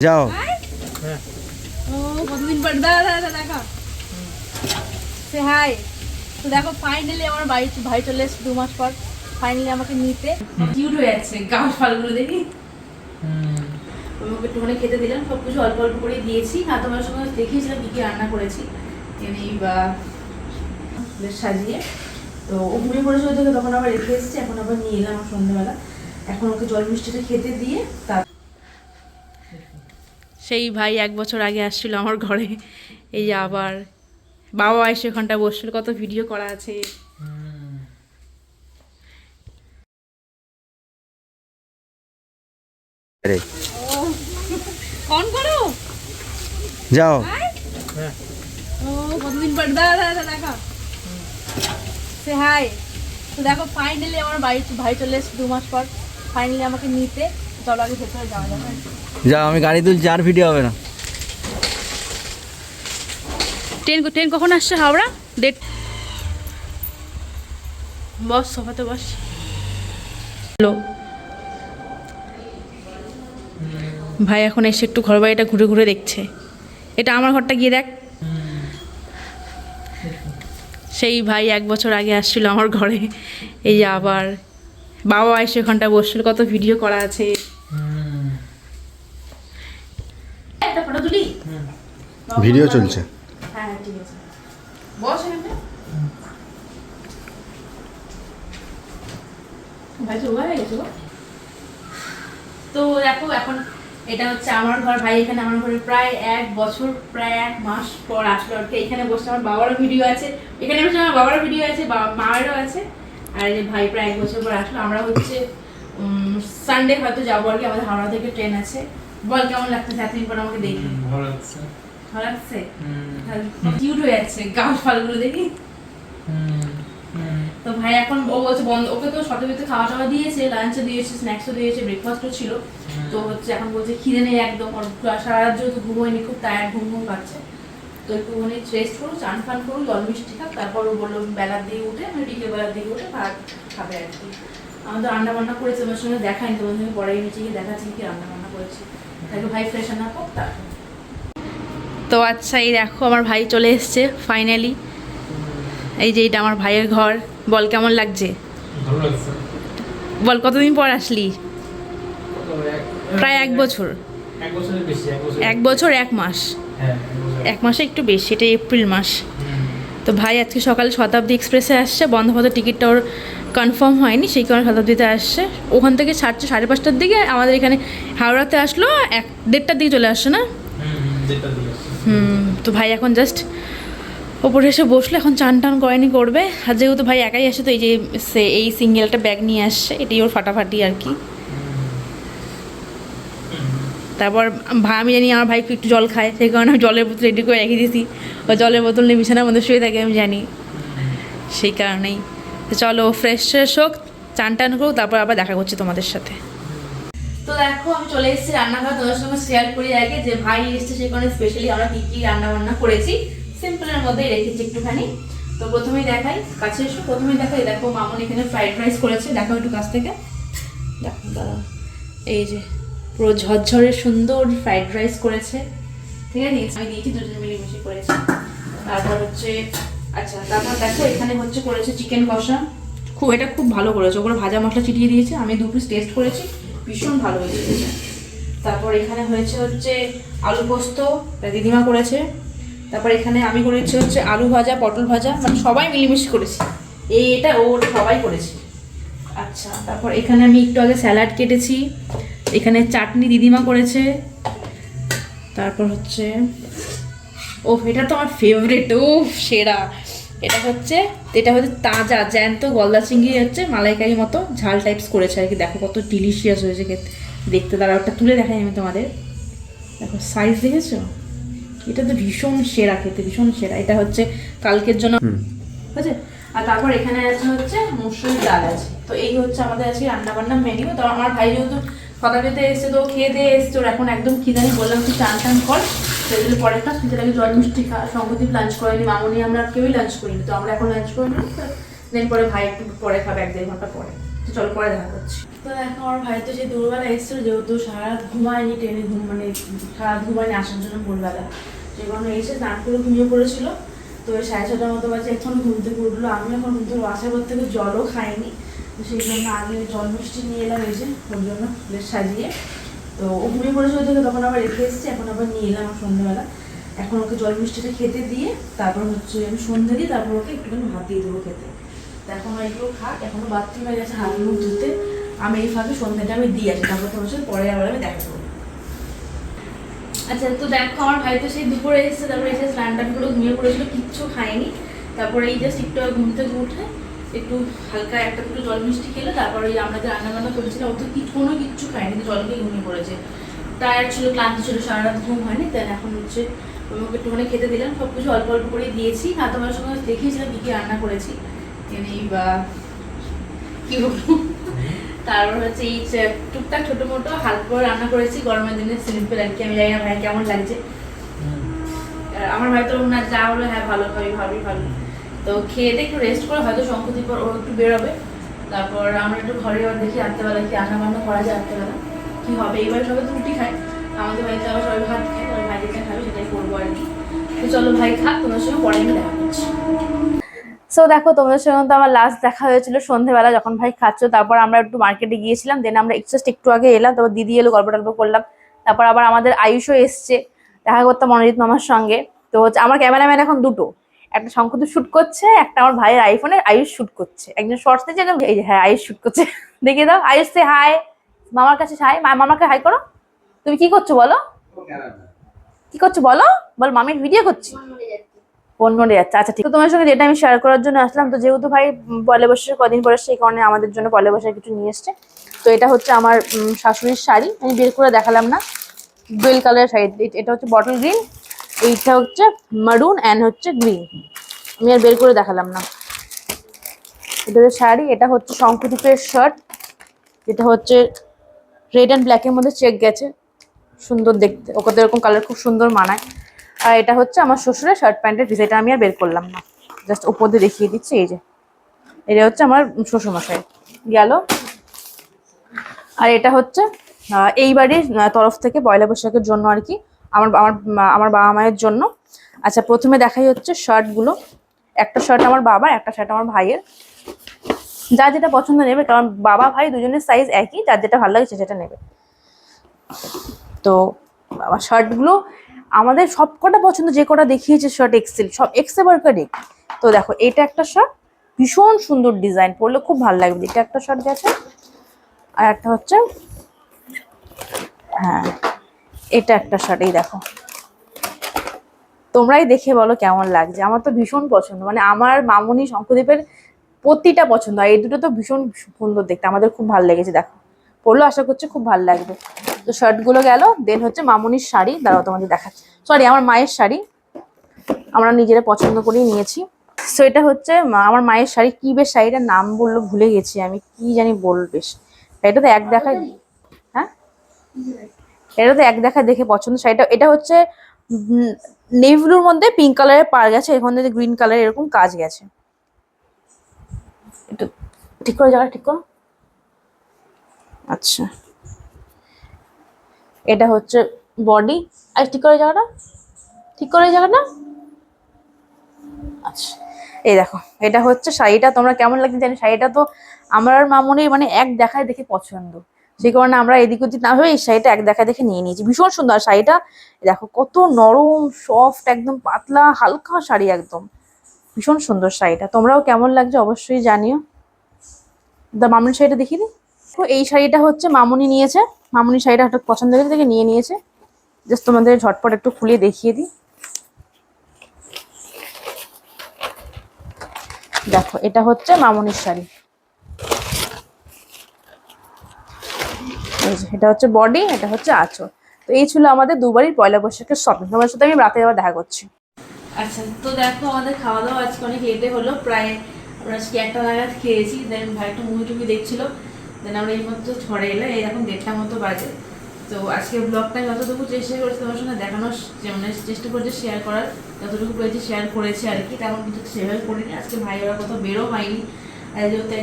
যাও ও কতদিন পর দাদা দেখো সে হাই তো দেখো ফাইনালি আমার ভাই চলে এসেছে 2 মাস পর ফাইনালি আমাকে নিতে কিউট হয়ে যাচ্ছে গাছ ফালগুলো দেখি আমাকে একটুখানি খেতে দিলাম সবকিছু অল্প অল্প করে দিয়েছি আর তোমার সঙ্গে দেখিয়েছিলাম কি কি রান্না করেছি এনে বা বেশ সাজিয়ে তো ও ঘুমিয়ে পড়েছিল দেখে তখন আবার রেখে এসেছি এখন আবার নিয়ে এলাম আমার সন্ধ্যাবেলা এখন ওকে জল মিষ্টিটা খেতে দিয়ে তার সেই ভাই 1 বছর আগে আসছিল আমার ঘরে এই যে আবার বাবা এসে ওখানটা বসছিল কত ভিডিও করা আছে রে কোন করো যাও ও কতদিন পর দাদা দেখো সে হাই তো দেখো ফাইনালি আমার ভাই চলে এসেছে 2 মাস পর ফাইনালি আমাকে নিতে চলো আগে ভেতরে যাওয়া যাবে যাও আমি গাড়ি তুলছি আর ভিডিও হবে না ট্রেন কখন আসছে হাওড়া ডেট বস সোফাতে বস হ্যালো ভাই এখন এসে একটু ঘর বাড়িটা ঘুরে ঘুরে দেখছে এটা আমার ঘরটা গিয়ে দেখ সেই ভাই 1 বছর আগে আসছিল আমার ঘরে এই যে আবার বাবা এসে ওখানটা বসছিল কত ভিডিও করা আছে একটা ফটো তুলি ভিডিও চলছে হ্যাঁ ঠিক আছে বস এখানে ভাই তো হয়ে গেছে তো দেখো এখন এটা হচ্ছে আমার ঘর ভাই এখানে আমার ঘরে প্রায় 1 বছর প্রায় 1 মাস পর আসলো আর কি এখানে বসে আমার বাবারও ভিডিও আছে এখানে বসে আমার বাবারও ভিডিও আছে মায়েরও আছে আর এই ভাই প্রায় 1 বছর পর আসলো আমরা হচ্ছে সানডে হয়তো যাবো আর কি আমাদের হাওড়া থেকে ট্রেন আছে বল কেমন লাগতেছে এতদিন পর আমাকে দেখি ভালো লাগছে ভালো লাগছে কিউট হয়ে যাচ্ছে গাছ ফালগুলো দেখি তো ভাই এখন ও বলছে বন্ধ ওকে তো শতবিতে খাওয়া টাওয়া দিয়েছে লাঞ্চও দিয়েছে স্ন্যাক্সও দিয়েছে ব্রেকফাস্টও ছিল তো হচ্ছে এখন বলছে খিদে নেই একদম আর সারা রাত যেহেতু ঘুমোয়নি খুব টায়ার্ড ঘুম পাচ্ছে তো একটুখানি রেস্ট করুন চান ফান করুন জল মিষ্টি খাক তারপর ও বললো বেলার দিকে উঠে মানে বিকেল বেলার দিকে উঠে ভাত খাবে আর কি আমাদের রান্না বান্না করেছে আমার সঙ্গে দেখায়নি তোমার সঙ্গে পরে নিচে গিয়ে দেখাচ্ছি কি রান্না বান্না করেছি তাকে ভাই ফ্রেশ আনা হোক তারপর তো আচ্ছা এই দেখো আমার ভাই চলে এসছে ফাইনালি এই যে এটা আমার ভাইয়ের ঘর বল কেমন লাগছে ভালো লাগছে বল কতদিন পর আসলি প্রায় 1 বছর 1 বছরের বেশি 1 বছর 1 মাস হ্যাঁ 1 মাসে একটু বেশি এটা এপ্রিল মাস তো ভাই আজকে সকালে শতাব্দী এক্সপ্রেসে আসছে বন্ধপথের টিকিটটা ওর কনফার্ম হয়নি সেই কারণে শতাব্দীতে আসছে ওখান থেকে ছাড়ছে 5:30টার দিকে আমাদের এখানে হাওড়াতে আসলো 1:30টার দিকে চলে আসছে না তো ভাই এখন জাস্ট ওপরে এসে বসলো এখন চান টান করেনি করবে আর যেহেতু ভাই একাই আসে তো এই যে এই সিঙ্গেলটা ব্যাগ নিয়ে আসছে এটাই ওর ফাটাফাটি আর কি তারপর ভাই আমি জানি আমার ভাই একটু জল খায় সেই কারণে আমি জলের বোতল রেডি করে রেখে দিয়েছি ও জলের বোতল নিয়ে বিছানার মধ্যে শুয়ে থাকে আমি জানি সেই কারণেই তো চলো ফ্রেশ ফ্রেশ হোক চান টান করুক তারপর আবার দেখা করছি তোমাদের সাথে তো দেখো আমি চলে এসেছি রান্নাঘর তোমাদের সঙ্গে শেয়ার করি আগে যে ভাই এসেছে সেই কারণে স্পেশালি আমরা কী কী রান্না বান্না করেছি সিম্পলের মধ্যেই রেখেছি একটুখানি তো প্রথমেই দেখাই কাছে এসো প্রথমেই দেখাই দেখো মামন এখানে ফ্রাইড রাইস করেছে দেখো একটু কাছ থেকে দেখো দাদা এই যে পুরো ঝরঝরে সুন্দর ফ্রাইড রাইস করেছে ঠিক আছে আমি দিয়েছি দুজন মিলেমিশে করেছি তারপর হচ্ছে আচ্ছা তারপর দেখো এখানে হচ্ছে করেছে চিকেন কষা এটা খুব ভালো করেছে ওপরে ভাজা মশলা চিটিয়ে দিয়েছে আমি 2 পিস টেস্ট করেছি ভীষণ ভালো হয়েছে তারপর এখানে হয়েছে হচ্ছে আলু পোস্ত দিদিমা করেছে তারপর এখানে আমি করেছি হচ্ছে আলু ভাজা পটল ভাজা মানে সবাই মিলেমিশে করেছি এটা ওটা সবাই করেছি আচ্ছা তারপর এখানে আমি একটু আগে স্যালাড কেটেছি এখানে চাটনি দিদিমা করেছে তারপর হচ্ছে এটা তো আমার ফেভারিট সেরা এটা হচ্ছে তাজা জ্যান্ত গলদা চিংড়ি হচ্ছে মালাইকারি মতো ঝাল টাইপস করেছে আর কি দেখো কত ডিলিশিয়াস হয়েছে দেখতে তারা ওটা তুলে দেখাই আমি তোমাদের দেখো সাইজ দেখেছো এটা তো ভীষণ সেরা খেতে ভীষণ সেরা এটা হচ্ছে কালকের জন্য বুঝছে আর তারপর এখানে আছে হচ্ছে মুসুরির ডাল আছে তো এই হচ্ছে আমাদের আজকে রান্নাবান্না মেনু তো আমার ভাই যেহেতু শতাব্দীতে এসছে তো খেয়ে দিয়ে এসছে ওর এখন একদম খিদে নেই বললাম তুই চান টান কর সেগুলো পরে খাস তুই যেটাকে জল মিষ্টি খা সংগদীপ লাঞ্চ করেনি মামনি আমরা কেউই লাঞ্চ করিনি তো আমরা এখন লাঞ্চ করিনি দেন পরে ভাই একটু পরে খাবে 1-1.5 ঘন্টা পরে তো চল পরে দেখা করছি। তো দেখো আমার ভাই তো সেই দুপুরবেলা এসেছিল, যেহেতু সারা রাত ঘুমায়নি, ট্রেনে মানে সারা রাত ঘুমায়নি আসার জন্য ভোরবেলা, সেই কারণে এসে স্নান করে ঘুমিয়ে পড়েছিল। তো 6:30টার মতো বাজে এখন ঘুম থেকে উঠলো। আমি এখন ঘুম থেকে আসার পর থেকে জলও খাইনি, তো সেই জন্য আগে জল মিষ্টি নিয়ে এলাম এসে ওর জন্য প্লেট সাজিয়ে। তো ও ঘুমিয়ে পড়েছিল থেকে তখন আবার রেখে এসেছি, এখন আবার নিয়ে এলাম আমার সন্ধ্যাবেলা। এখন ওকে জল মিষ্টিটা খেতে দিয়ে তারপর হচ্ছে আমি সন্ধ্যা দিই, তারপর ওকে একটুখানি ভাত দিয়ে দেবো খেতে। তো এখন এগুলো খাক, এখনো বাথরুমে গেছে হাত মুখ ধুতে। আমি এই ফাঁকে সন্ধ্যাটা আমি দিয়ে আসি, তারপর তোমার সাথে পরে আবার আমি দেখা করবো। আচ্ছা, তো দেখো আমার ভাই তো সেই দুপুরে এসেছে, তারপরে এসে স্নান টান করে ঘুমিয়ে পড়েছিল, কিচ্ছু খায়নি। তারপরে এই জাস্ট একটু ঘুম থেকে উঠে একটু হালকা একটা দুটো জল মিষ্টি খেলো, তারপরে ওই আমরা যে রান্নাবান্না করেছিলাম ও তো কোনো কিচ্ছু খায়নি, কিন্তু জল খেয়ে ঘুমিয়ে পড়েছে। টায়ার্ড ছিল, ক্লান্ত ছিল, সারা রাত ঘুম হয়নি। তাই এখন হচ্ছে ওকে একটুখানি খেতে দিলাম, সব কিছু অল্প অল্প করে দিয়েছি। না তোমার সঙ্গে দেখিয়েছিলাম কী কী রান্না করেছি, এই বা কী বলবো। তারপর হচ্ছে এই টুকটাক ছোটো মোটো হালকা করে রান্না করেছি গরমের দিনে, সিম্পল আর কি। আমি জানি না ভাই কেমন লাগছে। আমার ভাই তো না যা হলো হ্যাঁ ভালো খাবি ভাবি ভালো। তো খেয়ে দিয়ে একটু রেস্ট করে হয়তো শঙ্কুতির পর ও একটু বেরোবে, তারপর আমরা একটু ঘরে আবার দেখি রাত্রেবেলা কি রান্না বান্না করা যায়, রাত্রেবেলা কী হবে। এবার সবাই তো রুটি খায়, আমাদের বাড়িতে আবার সবাই ভাত খায়, সবাই ভাই যেটা খাবে সেটাই করবো আর কি। তো চলো ভাই খাক, তোমার সঙ্গে পরে আমি দেখা করছি। সো দেখো তোমাদের সঙ্গে তো আমার লাস্ট দেখা হয়েছিল সন্ধ্যেবেলা যখন ভাই খাচ্ছ। তারপর আমরা একটু মার্কেটে গিয়েছিলাম, দেন আমরা একটু আগে এলাম, তারপর দিদি এলো, গল্প টল্প করলাম। তারপর আবার আমাদের আয়ুষও এসছে, দেখা করতাম মনোজিৎ মামার সঙ্গে। তো হচ্ছে আমার ক্যামেরাম্যান এখন দুটো, একটা শঙ্কুতে শুট করছে, একটা আমার ভাইয়ের আইফোনে আয়ুষ শুট করছে। একজন শর্টস দিচ্ছে, এই যে হ্যাঁ আয়ুষ শুট করছে। দেখিয়ে দাও আয়ুষ সে হাই, মামার কাছে হাই, মামাকে হাই করো। তুমি কি করছো বলো, কি করছো বলো, বল মামি ভিডিও করছি, ফোন মরে যাচ্ছে। আচ্ছা ঠিক, তো তোমার সঙ্গে যেটা আমি শেয়ার করার জন্য আসলাম, তো যেহেতু ভাই পয়লা বৈশাখে কদিন পরে, সেই কারণে আমাদের জন্য পয়লা বৈশাখে কিছু নিয়ে এসছে। তো এটা হচ্ছে আমার শাশুড়ির শাড়ি, আমি বের করে দেখালাম না, ডুয়েল কালারের শাড়ি। এটা হচ্ছে বটল গ্রিন, এইটা হচ্ছে মারুন অ্যান্ড হচ্ছে গ্রিন, আমি আর বের করে দেখালাম না। এটা হচ্ছে শাড়ি, এটা হচ্ছে শঙ্কুদীপের শার্ট, এটা হচ্ছে রেড অ্যান্ড ব্ল্যাকের মধ্যে চেক গেছে, সুন্দর দেখতে, ওকে তো এরকম কালার খুব সুন্দর মানায়। আর এটা হচ্ছে আমার শ্বশুরের শার্ট প্যান্টের পিস, এটা আমি আর বের করলাম না, জাস্ট উপর দিয়ে দেখিয়ে দিচ্ছি। এই যে এটা হচ্ছে আমার শ্বশুরমশাই গেল। আর এটা হচ্ছে এই বাড়ির তরফ থেকে পয়লা বৈশাখের জন্য আর কি, আমার আমার আমার বাবা মায়ের জন্য। আচ্ছা প্রথমে দেখাই হচ্ছে শার্টগুলো, একটা শার্ট আমার বাবার, একটা শার্ট আমার ভাইয়ের। যার যেটা পছন্দ নেবে, কারণ বাবা ভাই দুজনের সাইজ একই, যার যেটা ভালো লাগে সেটা নেবে। তো শার্টগুলো আমাদের সব কটা পছন্দ, যে কটা দেখিয়েছে শার্ট এক্সেল, সব এক্সে বার্কারে। তো দেখো এটা একটা শার্ট, ভীষণ সুন্দর ডিজাইন, পরলে খুব ভালো লাগবে। এটা একটা শার্ট গেছে, আর একটা হচ্ছে হ্যাঁ এটা একটা শার্ট, এই দেখো তোমরাই দেখে বলো কেমন লাগছে। আমার তো ভীষণ পছন্দ, মানে আমার মামুনি শঙ্করদীপের প্রতিটা পছন্দ, আর এই দুটো তো ভীষণ সুন্দর দেখতে, আমাদের খুব ভালো লেগেছে। দেখো পরলেও আশা করছি খুব ভালো লাগবে। তো শার্টগুলো গেল, দেন হচ্ছে মামুনির শাড়ি, দাঁড়াও তোমাদের দেখাচ্ছি, সরি আমার মায়ের শাড়ি, আমরা নিজেরা পছন্দ করেই নিয়েছি। সো এটা হচ্ছে আমার মায়ের শাড়ি, কি বেশ শাড়িটার নাম বললো ভুলে গেছি আমি, কি জানি বল বেশ, এটা তো এক দেখায়, হ্যাঁ এটা তো এক দেখায় দেখে পছন্দ শাড়িটা। এটা হচ্ছে নেভি ব্লুর মধ্যে পিঙ্ক কালারের পার গেছে, এখন থেকে গ্রিন কালার এরকম কাজ গেছে। একটু ঠিক করে জায়গাটা ঠিক করো। আচ্ছা এটা হচ্ছে বডি, আর ঠিক করে জায়গাটা, ঠিক করে জায়গাটা। আচ্ছা এই দেখো এটা হচ্ছে শাড়িটা, তোমরা কেমন লাগছে জানি। শাড়িটা তো আমার আর মামুনির মানে এক দেখায় দেখে পছন্দ, সেই কারণে আমরা এদিক ওদিক না হয়ে এই শাড়িটা এক দেখায় দেখে নিয়ে নিয়েছি। ভীষণ সুন্দর শাড়িটা, দেখো কত নরম সফট, একদম পাতলা হালকা শাড়ি, একদম ভীষণ সুন্দর শাড়িটা। তোমরাও কেমন লাগছে অবশ্যই জানিও। মামুনির শাড়িটা দেখিয়ে দিই। এই শাড়িটা হচ্ছে মামুনি নিয়েছে, মামুনি শাড়িটা হঠাৎ পছন্দ হয়েছে থেকে নিয়ে নিয়েছে। জাস্ট তোমাদের ঝটপট একটু খুলে দেখিয়ে দিই। দেখো এটা হচ্ছে মামুনির শাড়ি, এটা হচ্ছে বডি, এটা হচ্ছে আঁচল। তো এই ছিল আমাদের দুবারই পয়লা বৈশাখের শপিং। তোমার সাথে আমি রাতে আবার দেখা করছি। আচ্ছা তো দেখো আমাদের খাওয়া দাওয়া আজকে অনেক লেটে হলো, প্রায় আমরা আজকে 1টা নাগাদ খেয়েছি। দেন ভাই একটু মুভি টুভি দেখছিল, দেন আমরা এই মতো ঝড়ে এলাম, এই এখন 1:30টার মতো বাজে। তো আজকে ব্লগটা আমি যতটুকু চেষ্টা করছি তোমার সঙ্গে দেখানোর, মানে চেষ্টা করছি শেয়ার করার, যতটুকু পেয়েছি শেয়ার করেছি আর কি, তেমন কিন্তু সেভাবে করিনি। আজকে ভাই ওরা কোথাও বেরো হয়নি,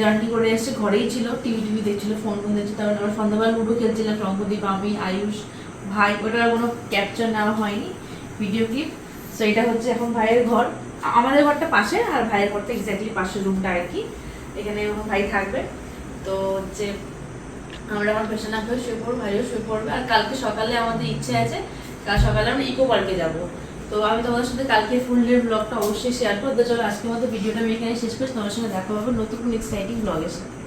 জার্নি করে এসছে, ঘরেই ছিল, টিভি দেখছিল, ফোন দেখছিল। তারপর আমরা সন্ধ্যাবেলা লুডো খেলছিলাম, শঙ্করদীপ, আমি, আয়ুষ, ভাই। ওটার কোনো ক্যাপচার নেওয়া হয়নি, ভিডিও ক্লিপ। সো এটা হচ্ছে এখন ভাইয়ের ঘর, আমাদের ঘরটা পাশে, আর ভাইয়ের ঘরটা এক্স্যাক্টলি পাশের রুমটা আর কি। এখানে এখন ভাই থাকবে। তো হচ্ছে আমরা এখন পেছনে না শুয়ে পড়বো, ভাইও শুয়ে পড়বে। আর কালকে সকালে আমাদের ইচ্ছে আছে, কাল সকালে আমরা ইকো পার্কে যাবো। তো আমি তোমাদের সাথে কালকে ফুল ডে ব্লগটা অবশ্যই শেয়ার করবো। চলো আজকের মতো ভিডিওটা আমি এখানে শেষ করছি, তোমার সঙ্গে দেখা হবে নতুন কোনো এক্সাইটিং ব্লগের সাথে।